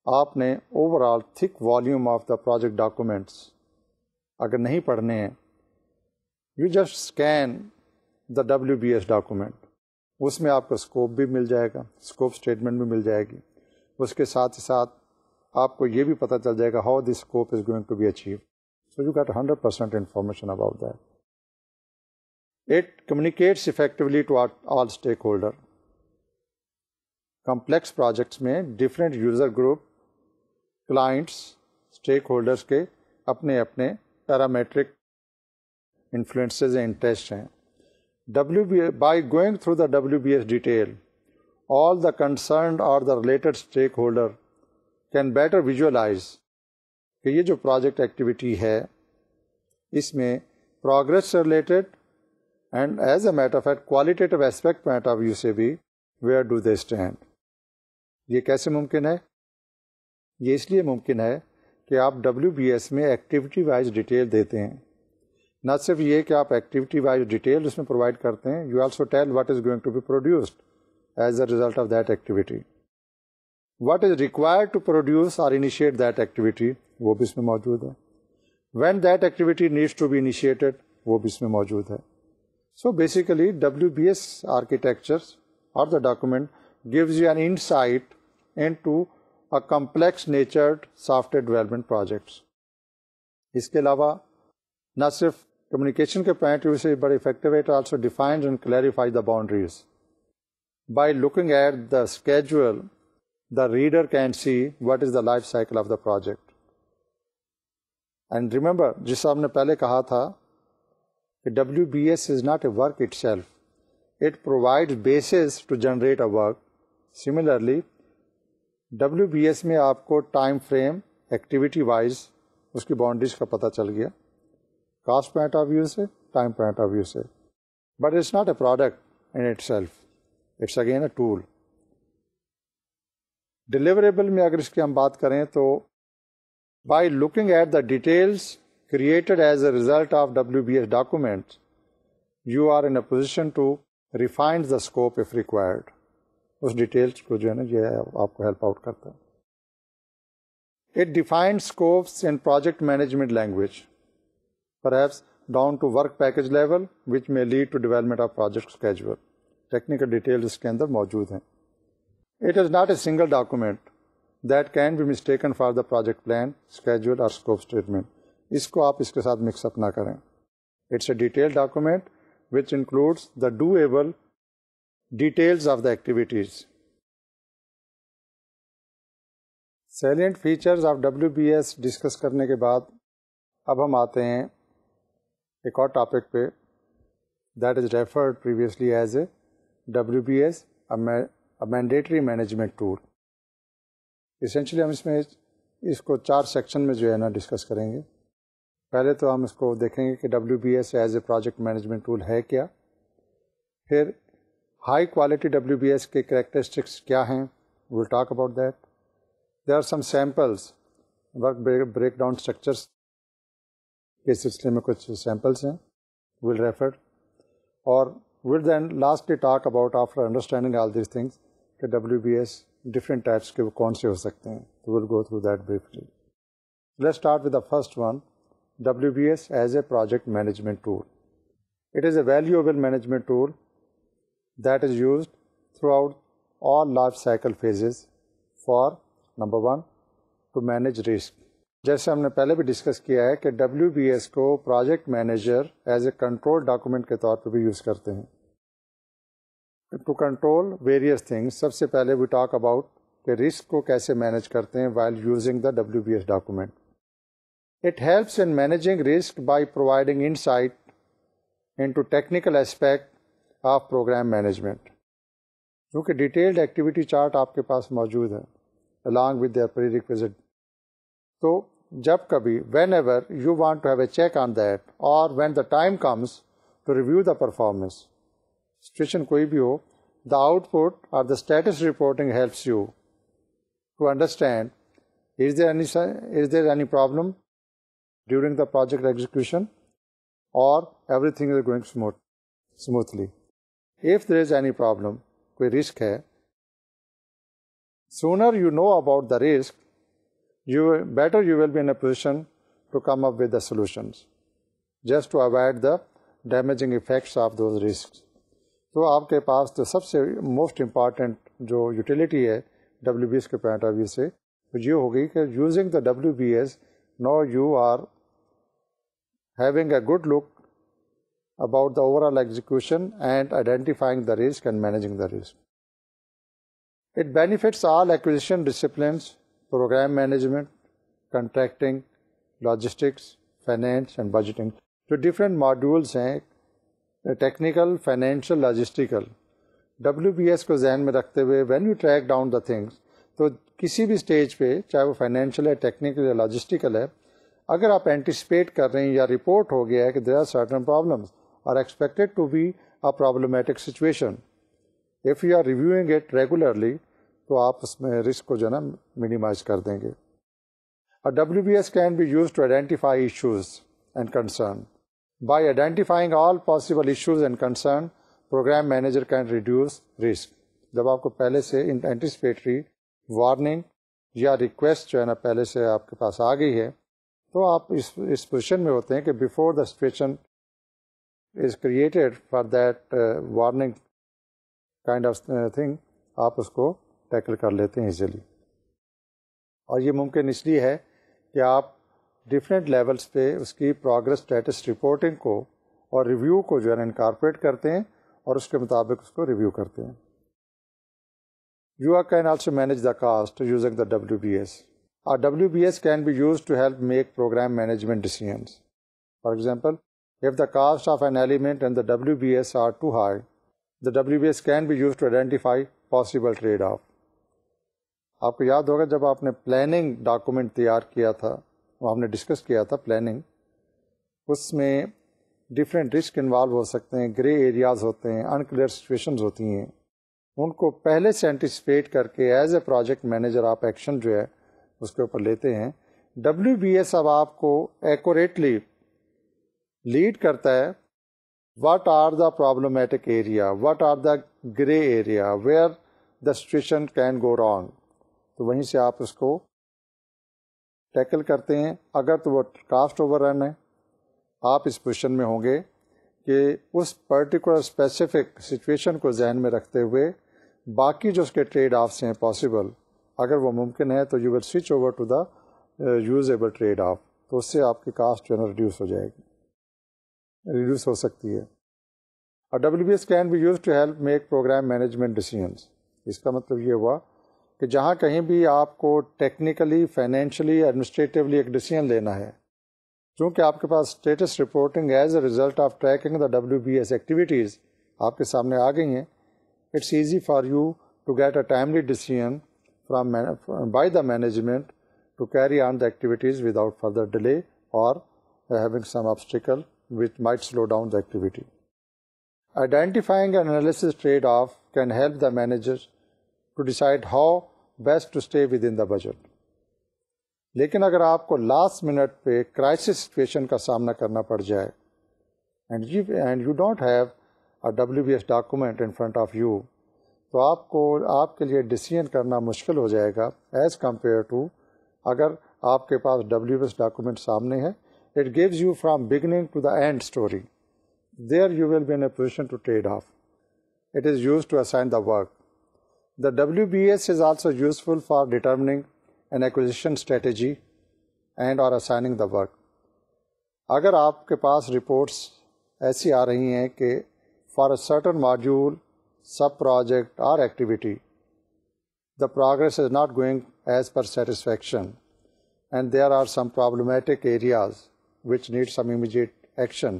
آپ نے overall thick volume of the project documents اگر نہیں پڑھنے ہیں, you just scan the WBS document. اس میں آپ کو اسکوپ بھی مل جائے گا, اسکوپ اسٹیٹمنٹ بھی مل جائے گی. اس کے ساتھ ہی ساتھ آپ کو یہ بھی پتہ چل جائے گا how the scope is going to be achieve. So you get 100% information about that. It communicates effectively to all stakeholders. Complex projects میں different user group, clients, stakeholders کے اپنے اپنے پیرامیٹرک انفلوئنسز اینڈ انٹرسٹ ہیں. By going through the WBS detail, all the concerned or the related stakeholder can better visualize کہ یہ جو project activity ہے اس میں پروگرس سے related and as a matter of fact qualitative aspect point of view سے بھی where do they stand. یہ کیسے ممکن ہے؟ یہ اس لیے ممکن ہے کہ آپ WBS میں ایکٹیویٹی وائز ڈیٹیل دیتے ہیں. نہ صرف یہ کہ آپ ایکٹیویٹی وائز ڈیٹیل اس میں پرووائڈ کرتے ہیں، you also tell what is going to be produced as a result of that activity, what is required to produce اور انیشیٹ دیٹ ایکٹیویٹی، وہ بھی اس میں موجود ہے. When that activity needs to be initiated, وہ بھی اس میں موجود ہے. سو بیسیکلی WBS آرکیٹیکچر اور the document gives you an insight into a complex natured software development projects. اس کے علاوہ نہ صرف کمیونیکیشن کے پوائنٹ ویو سے بڑے افیکٹو ہے، it also defines and clarifies the boundaries. By looking at the schedule the reader can see what is the life cycle of the project. And remember, جس ہم نے پہلے کہا تھا کہ WBS is not a work itself. It provides basis to generate a work. Similarly, WBS میں آپ کو ٹائم فریم ایکٹیویٹی وائز اس کی باؤنڈریز کا پتہ چل گیا، کاسٹ پوائنٹ آف ویو سے، ٹائم پوائنٹ آف ویو سے. But it's not a product in itself, it's again a tool. Deliverable میں اگر اس کی ہم بات کریں تو by looking at the details created as a result of WBS document, you are in a position to refine the scope if required. Us details کو جو ہے نا یہ آپ کو ہیلپ آؤٹ کرتا ہے. It defined scopes in project management language perhaps down to work package level which may lead to development of project schedule. Technical detail اس کے اندر موجود ہیں. It is not a single document that can be mistaken for the project plan, schedule or scope statement. اس کو آپ اس کے ساتھ mix up نہ کریں. It's a detailed document which includes the doable details of the activities. Salient features of WBS discuss کرنے کے بعد اب ہم آتے ہیں ایک اور ٹاپک پہ that is referred previously as a WBS, a mandatory management tool. Essentially ہم اس کو 4 سیکشن میں جو ہے نا ڈسکس کریں گے. پہلے تو ہم اس کو دیکھیں گے کہ WBS as a project management tool ہے کیا، پھر ہائی کوالٹی WBS کے کریکٹرسٹکس کیا ہیں، we'll talk about that. There are some samples, work break down structures کے سلسلے میں کچھ سیمپلس ہیں we'll refer, اور we'll then lastly talk about after understanding all these things کہ WBS ڈفرینٹ ٹائپس کے وہ کون سے ہو سکتے ہیں. we'll go through that briefly. Let's start with the first one, WBS as a project management tool. It is a valuable management tool that is used throughout all life cycle phases for number 1 to manage risk. جیسے ہم نے پہلے بھی discuss کیا ہے کہ WBS کو project manager as a control document کے طور پہ بھی یوز کرتے ہیں ٹو کنٹرول ویریئس تھنگس. سب سے پہلے وی ٹاک اباؤٹ کہ رسک کو کیسے مینیج کرتے ہیں while using the WBS document. It helps in managing risk by providing insight into technical aspect of program management. کیونکہ ڈیٹیلڈ ایکٹیویٹی چارٹ آپ کے پاس موجود ہے along with their prerequisite. تو جب کبھی whenever you want to have a check on that اور when the time comes to review the performance, situation کوئی بھی ہو، دا آؤٹ پٹ اور the status reporting helps you to understand is there any problem during the project execution اور everything is going smoothly. If there is any problem, کوئی risk ہے، sooner you know about the risk, better you will be in a position to come up with the solutions just to avoid the damaging effects of those risks. تو آپ کے پاس تو سب سے most important جو utility ہے WBS کے point of view سے یہ ہوگی کہ using the WBS now you are having a good look about the overall execution and identifying the risk and managing the risk. It benefits all acquisition disciplines, program management, contracting, logistics, finance and budgeting. جو different modules ہیں technical, financial, logistical, WBS کو ذہن میں رکھتے ہوئے when you track down the things, تو کسی بھی اسٹیج پہ چاہے وہ فائنینشیل ہے, ٹیکنیکل یا لاجسٹیکل ہے, اگر آپ اینٹیسپیٹ کر رہے ہیں یا رپورٹ ہو گیا ہے کہ there are certain problems are expected to be a problematic situation, if you are reviewing it regularly, تو آپ اس میں رسک کو جو ہے نا منیمائز کر دیں گے. WBS can be used to identify issues and concern. By identifying all possible issues and concern, program manager can reduce risk. جب آپ کو پہلے سے اینٹیسپیٹری وارننگ یا ریکویسٹ جو ہے نا پہلے سے آپ کے پاس آ گئی ہے, تو آپ اس پوزیشن میں ہوتے ہیں کہ before the situation is created for that warning kind of thing, آپ اس کو ٹیکل کر لیتے ہیں ایزیلی. اور یہ ممکن اس لیے ہے کہ آپ ڈفرینٹ لیولس پہ اس کی پروگرس اسٹیٹس رپورٹنگ کو اور ریویو کو جو ہے نا انکارپوریٹ کرتے ہیں اور اس کے مطابق اس کو ریویو کرتے ہیں. You can also manage the cost using the WBS. Our WBS can be used to help make program management decisions. For example, if the cost of an element and the WBS are too high, the WBS can be used to identify possible trade-off. آپ کو یاد ہوگا جب آپ نے planning document تیار کیا تھا, وہ ہم نے ڈسکس کیا تھا پلاننگ, اس میں ڈفرینٹ رسک انوالو ہو سکتے ہیں, گرے ایریاز ہوتے ہیں, انکلیئر سچویشنز ہوتی ہیں, ان کو پہلے سے اینٹیسپیٹ کر کے ایز اے پروجیکٹ مینیجر آپ ایکشن جو ہے اس کے اوپر لیتے ہیں. WBS اب آپ کو ایکوریٹلی لیڈ کرتا ہے what are the problematic area, what are the grey area where the situation can go wrong, تو وہیں سے آپ اس کو ٹیکل کرتے ہیں. اگر تو وہ کاسٹ اوور رن ہے, آپ اس پوزیشن میں ہوں گے کہ اس پرٹیکولر اسپیسیفک سچویشن کو ذہن میں رکھتے ہوئے باقی جو اس کے ٹریڈ آفس ہیں پاسبل, اگر وہ ممکن ہے تو you will switch over to the usable trade off, تو اس سے آپ کی کاسٹ جو ہے نا ریڈیوس ہو جائے گی, ریڈیوس ہو سکتی ہے. اور WBS can be use to help make programme management decisions. اس کا مطلب یہ ہوا کہ جہاں کہیں بھی آپ کو ٹیکنیکلی, فائنینشلی, ایڈمنسٹریٹولی ایک ڈیسیژن لینا ہے, چونکہ آپ کے پاس status reporting as a result of tracking the WBS activities آپ کے سامنے آ گئی ہیں, it's easy for you to get a timely decision by the management to carry on the activities without further delay اور having some obstacle which might slow down the activity. Identifying and analysis trade-off can help the managers to decide how best to stay within the budget. لیکن اگر آپ کو last minute پہ crisis situation کا سامنا کرنا پڑ جائے and you don't have a WBS document in front of you, تو آپ کے لیے ڈیسیژن کرنا مشکل ہو جائے گا ایز کمپیئر ٹو اگر آپ کے پاس WBS ڈاکومنٹ سامنے ہے. It gives you from beginning to the end story. There you will be in a position to trade off. It is used to assign the work. The WBS is also useful for determining an acquisition strategy and or assigning the work. اگر آپ کے پاس reports ایسی آ رہی ہیں کہ for a certain module, sub-project or activity, the progress is not going as per satisfaction and there are some problematic areas which need some immediate action.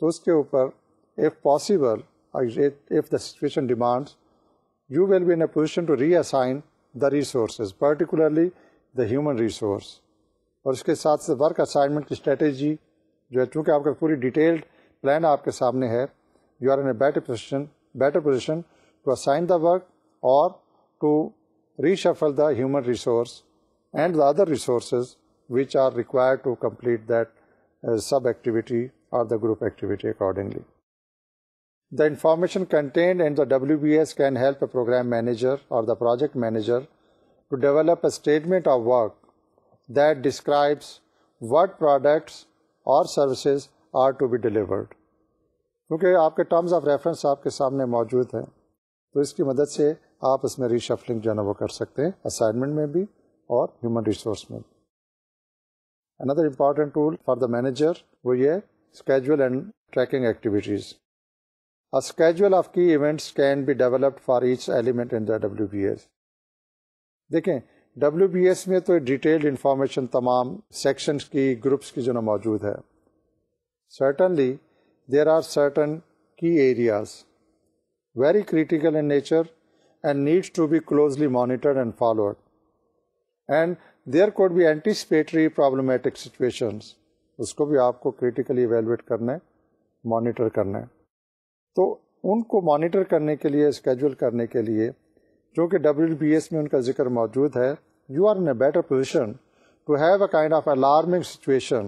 تو اس کے اوپر if possible, if the situation demands, you will be in a position to reassign the resources, particularly the human resource. اور اس کے ساتھ سے work assignment کی strategy جو ہے, چونکہ آپ کا پوری ڈیٹیلڈ پلان آپ کے سامنے ہے, you are in a better position to assign the work or to reshuffle the human resource and the other resources which are required to complete that sub-activity or the group activity accordingly. The information contained in the WBS can help a program manager or the project manager to develop a statement of work that describes what products or services are to be delivered. کیونکہ آپ کے terms of reference آپ کے سامنے موجود ہیں, تو اس کی مدد سے آپ اس میں ری شفلنگ جو ہے نا وہ کر سکتے ہیں, اسائنمنٹ میں بھی اور ہیومن ریسورس میں بھی. Another important tool for the manager وہ یہ schedule and tracking activities. A schedule of key events can be developed for each element in the WBS. دیکھیں WBS میں تو ڈیٹیلڈ انفارمیشن تمام سیکشنز کی, گروپس کی جو نا موجود ہے. Certainly there are certain key areas very critical in nature and needs to be closely monitored and followed, and there could be anticipatory problematic situations. اس کو بھی آپ کو critically evaluate کرنا ہے, monitor کرنا ہے. تو ان کو monitor کرنے کے لیے, schedule کرنے کے لیے, جو کہ WBS میں ان کا ذکر موجود ہے, you are in a better position to have a kind of alarming situation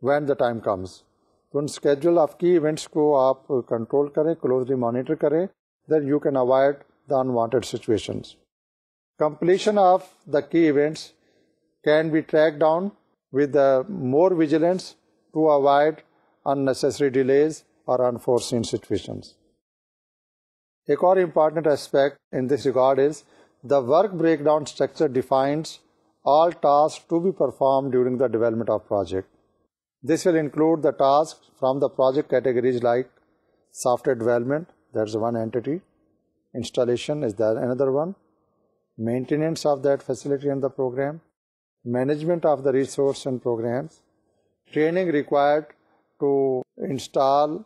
when the time comes. تو ان schedule of key events کو آپ کنٹرول کریں, closely monitor کریں, then you can avoid the unwanted situations. Completion of the key events can be tracked down with more vigilance to avoid unnecessary delays or unforeseen situations. ایک اور important aspect in this regard is the work breakdown structure defines all tasks to be performed during the development of project. This will include the tasks from the project categories like software development, that's one entity, installation is there another one, maintenance of that facility and the program, management of the resource and programs, training required to install,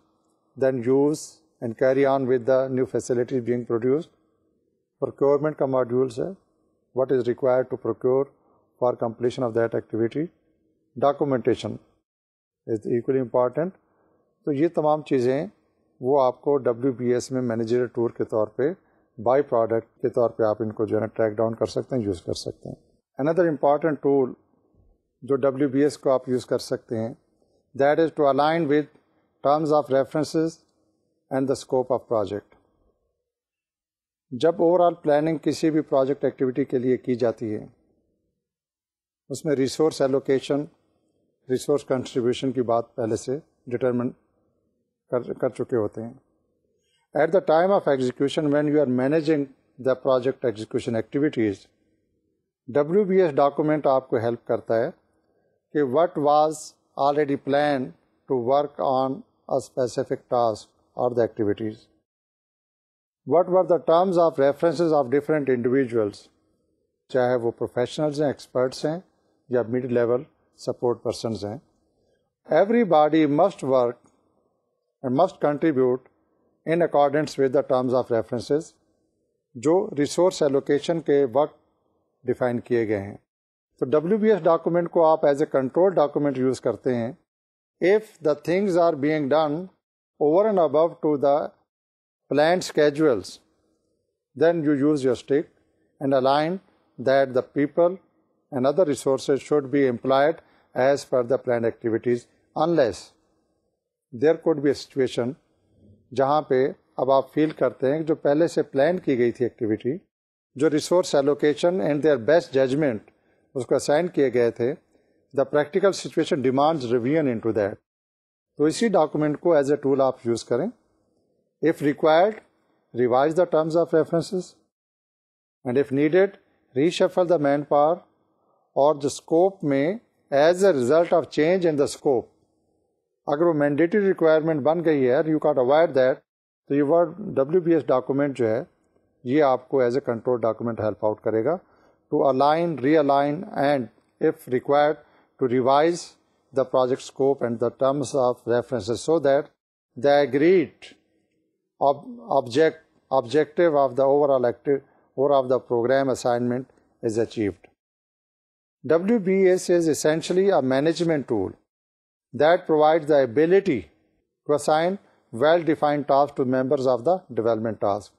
then use and carry on with the new facilities being produced. Procurement کا modules ہے, what is required to procure for completion of that activity. Documentation is equally important. تو یہ تمام چیزیں وہ آپ کو WBS میں مینیجر ٹور کے طور پہ بائی پروڈکٹ کے طور پہ آپ ان کو جو ہے نا ٹریک ڈاؤن کر سکتے ہیں, یوز کر سکتے ہیں. اندر امپارٹنٹ ٹول جو WBS کو آپ یوز کر سکتے ہیں, that is to align with terms of references and the scope of project. جب اوور آل پلاننگ کسی بھی پروجیکٹ ایکٹیویٹی کے لیے کی جاتی ہے, اس میں ریسورس ایلوکیشن, ریسورس کنٹریبیوشن کی بات پہلے سے ڈٹرمن کر چکے ہوتے ہیں. At the time of execution when you are managing the project execution activities, WBS document آپ کو ہیلپ کرتا ہے کہ what was already plan to work on a specific task اور the activities. What were the terms of references of different individuals, چاہے وہ professionals ہیں, experts ہیں, یا مڈ لیول سپورٹ پرسنز ہیں. Everybody must work and must contribute in accordance with the terms of references جو resource allocation کے وقت define کیے گئے ہیں. تو WBS ڈاکومنٹ کو آپ as a control document use کرتے ہیں. If the things are being done over and above to the planned schedules, then you use your stick and align that the people and other resources should be employed as per the planned activities, unless there could be a situation جہاں پہ اب آپ فیل کرتے ہیں کہ جو پہلے سے پلان کی گئی تھی ایکٹیویٹی, جو resource allocation and their best judgment اس کو اسائن کیے گئے تھے, the practical situation demands revision into that. تو اسی ڈاکومنٹ کو ایز اے ٹول آپ یوز کریں. If required, revise the terms of references, and if needed, reshuffle the manpower or the scope میں as a result of change in the scope. اگر وہ mandatory requirement بن گئی ہے, you can't avoid that, تو یہ WBS document جو ہے یہ آپ کو as a control document help out کرے گا to align, realign, and if required to revise the project scope and the terms of references so that the agreed objective of the overall of the program assignment is achieved. WBS is essentially a management tool that provides the ability to assign well-defined tasks to members of the development task.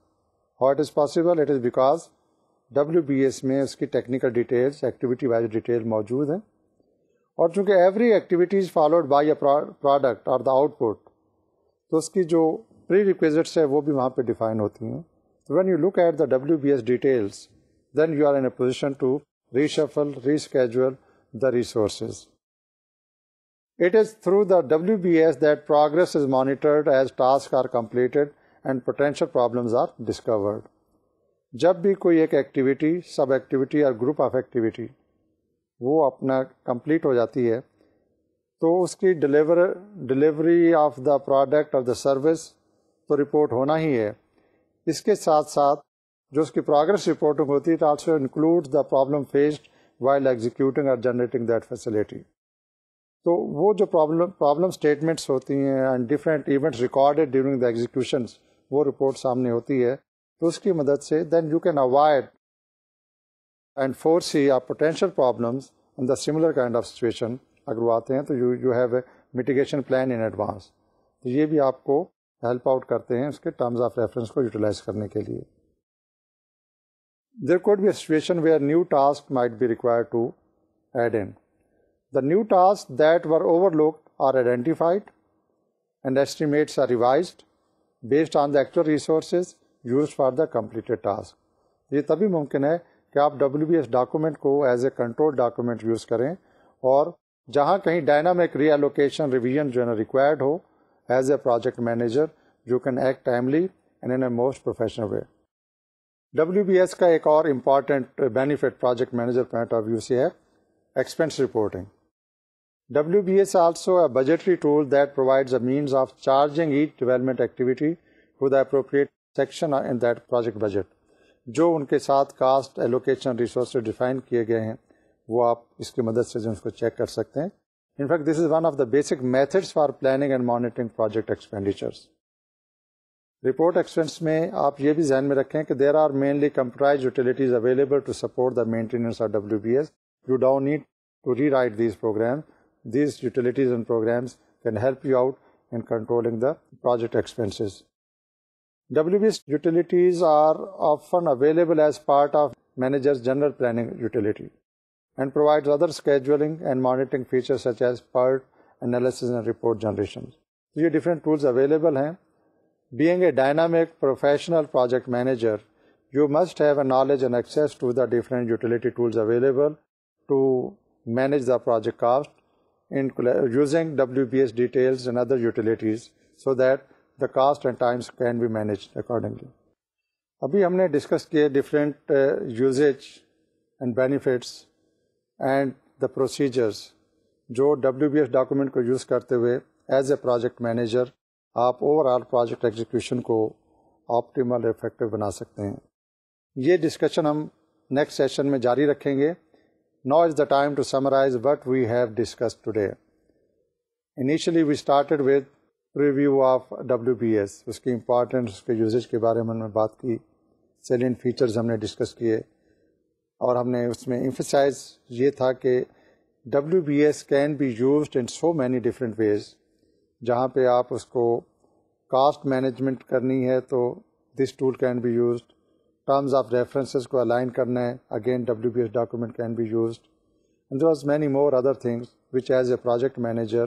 How it is possible? It is because WBS میں اس کی technical details, activity wise detail موجود ہیں, اور چونکہ every activity is followed by a product اور the out put, تو اس کی جو پری ریکویزٹس ہے وہ بھی وہاں پہ ڈیفائن ہوتی ہیں. When you look at the WBS details, then you are in a position to reshuffle, reschedule the resources. It is through the WBS that progress is monitored as tasks are completed and potential problems are discovered. جب بھی کوئی ایک activity, sub activity اور group of activity وہ اپنا complete ہو جاتی ہے, تو اس کی ڈلیوری آف دا پروڈکٹ اور دا سروس تو رپورٹ ہونا ہی ہے. اس کے ساتھ ساتھ جو اس کی پروگرس رپورٹنگ ہوتی ہے it also include the problem faced while executing اور جنریٹنگ دیٹ فیسلٹی. تو وہ جو پرابلم اسٹیٹمنٹس ہوتی ہیں and different events recorded during the ایگزیکیوشنس وہ رپورٹ سامنے ہوتی ہے. تو اس کی مدد سے then you can avoid and foresee are potential problems in the similar kind of situation. اگر وہ آتے ہیں تو you have a mitigation plan in advance. تو یہ بھی آپ کو ہیلپ آؤٹ کرتے ہیں اس کے ٹرمز آف ریفرنس کو یوٹیلائز کرنے کے لیے. There could be a situation where new tasks might be required to add in. The new tasks that were overlooked are identified and estimates are revised based on the actual resources used for the completed task. یہ تبھی ممکن ہے کہ آپ WBS document کو as a control document use کریں اور جہاں کہیں ڈائنامک ری ایلوکیشن ریویژن جو ہے نا ریکوائرڈ ہو as a project manager you can act timely and in a most professional way. WBS کا ایک اور important benefit project manager point of view سے ہے expense reporting. WBS also a budgetary tool that provides a means of charging each development activity to the appropriate section in that project budget. جو ان کے ساتھ cost allocation resources define کیے گئے ہیں وہ آپ اس کی مدد سے اس کو چیک کر سکتے ہیں. In fact this is one of the basic methods for planning and monitoring project expenditures. Report expense میں آپ یہ بھی ذہن میں رکھیں کہ there are mainly computerized utilities available to support the maintenance of WBS. You don't need to rewrite these program. These utilities and programs can help you out in controlling the project expenses. WBS utilities are often available as part of manager's general planning utility and provides other scheduling and monitoring features such as PERT, analysis and report generation. So, یہ different tools available ہیں. Being a dynamic professional project manager, you must have a knowledge and access to the different utility tools available to manage the project cost in using WBS details and other utilities so that the cost and times can be managed accordingly. ابھی ہم نے discuss کیے different usage and benefits and the procedures جو WBS document کو use کرتے ہوئے as a project manager آپ over all project execution کو آپٹیمل افیکٹو بنا سکتے ہیں. یہ ڈسکشن ہم نیکسٹ سیشن میں جاری رکھیں گے. Now is the time to summarize what we have discussed today. Initially we started with preview of WBS. اس کی امپورٹنس اس کے یوزیج کے بارے میں ہم نے بات کی. سیلینٹ فیچرز ہم نے ڈسکس کیے اور ہم نے اس میں ایمفسائز یہ تھا کہ WBS can be used in so many different ways. جہاں پہ آپ اس کو کاسٹ مینجمنٹ کرنی ہے تو this tool can be used. Terms of references کو align کرنا ہے again WBS document can be used. And there was many more other things which as a project manager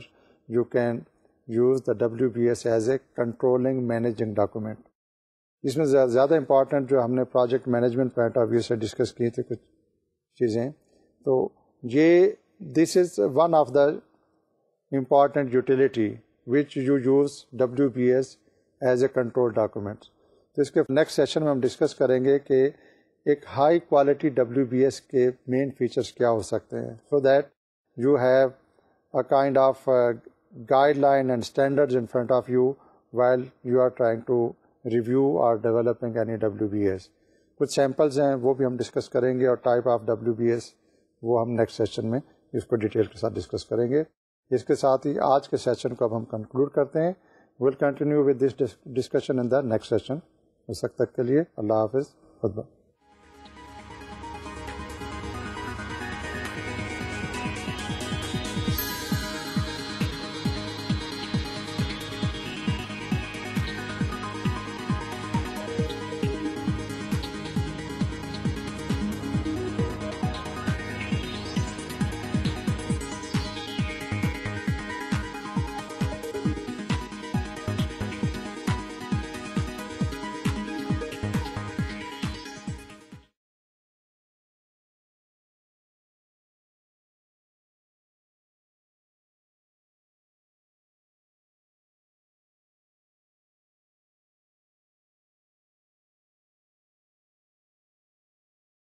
you can use the WBS as a controlling managing document. اس میں زیادہ important جو ہم نے project management point of view سے discuss کی تھی کچھ چیزیں تو یہ this is one of the important utility which you use WBS as a control document. تو اس کے نیکسٹ سیشن میں ہم ڈسکس کریں گے کہ ایک ہائی کوالٹی WBS کے مین فیچرس کیا ہو سکتے ہیں so that you have a kind of guideline and standards in front of you while you are trying to review اور ڈیولپنگ اینی WBS. کچھ سیمپلز ہیں وہ بھی ہم ڈسکس کریں گے اور ٹائپ آف WBS وہ ہم نیکسٹ سیشن میں اس کو ڈیٹیل کے ساتھ ڈسکس کریں گے. اس کے ساتھ ہی آج کے سیشن کو اب ہم کنکلوڈ کرتے ہیں. Will continue with this discussion in the next session. اس وقت تک کے لیے اللہ حافظ. خطبہ.